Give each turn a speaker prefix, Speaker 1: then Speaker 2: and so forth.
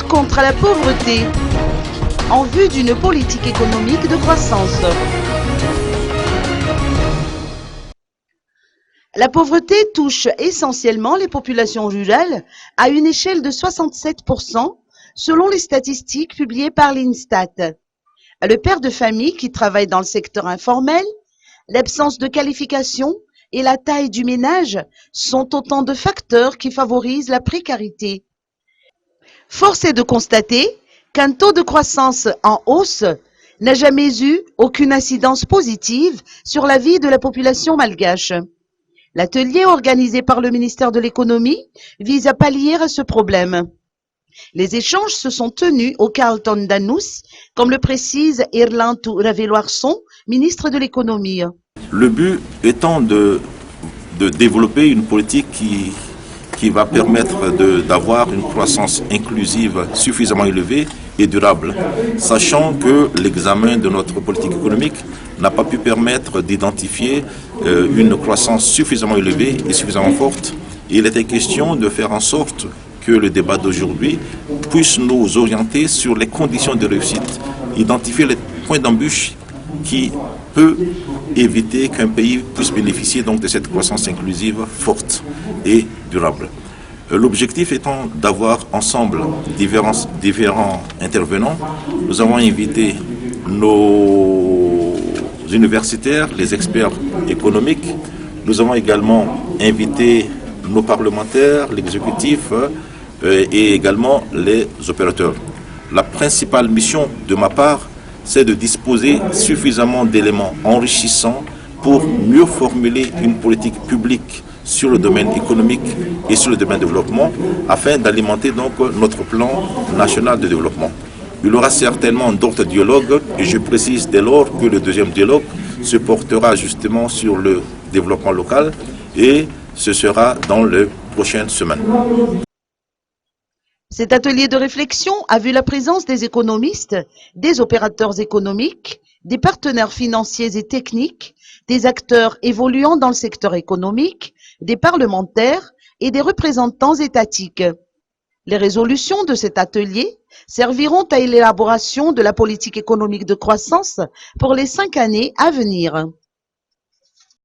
Speaker 1: lutte contre la pauvreté en vue d'une politique économique de croissance. La pauvreté touche essentiellement les populations rurales à une échelle de 67% selon les statistiques publiées par l'INSTAT. Le père de famille qui travaille dans le secteur informel, l'absence de qualification et la taille du ménage sont autant de facteurs qui favorisent la précarité. Force est de constater qu'un taux de croissance en hausse n'a jamais eu aucune incidence positive sur la vie de la population malgache. L'atelier organisé par le ministère de l'Économie vise à pallier à ce problème. Les échanges se sont tenus au Carlton d'Anous, comme le précise Irlantu Raveloarson, ministre de l'Économie.
Speaker 2: Le but étant de développer une politique qui va permettre d'avoir une croissance inclusive suffisamment élevée et durable, sachant que l'examen de notre politique économique n'a pas pu permettre d'identifier une croissance suffisamment élevée et suffisamment forte. Il était question de faire en sorte que le débat d'aujourd'hui puisse nous orienter sur les conditions de réussite, identifier les points d'embûche qui peut éviter qu'un pays puisse bénéficier donc de cette croissance inclusive forte et durable. L'objectif étant d'avoir ensemble différents intervenants. Nous avons invité nos universitaires, les experts économiques. Nous avons également invité nos parlementaires, l'exécutif et également les opérateurs. La principale mission de ma part, c'est de disposer suffisamment d'éléments enrichissants pour mieux formuler une politique publique sur le domaine économique et sur le domaine de développement, afin d'alimenter donc notre plan national de développement. Il y aura certainement d'autres dialogues, et je précise dès lors que le deuxième dialogue se portera justement sur le développement local, et ce sera dans les prochaines semaines.
Speaker 1: Cet atelier de réflexion a vu la présence des économistes, des opérateurs économiques, des partenaires financiers et techniques, des acteurs évoluant dans le secteur économique, des parlementaires et des représentants étatiques. Les résolutions de cet atelier serviront à l'élaboration de la politique économique de croissance pour les 5 années à venir.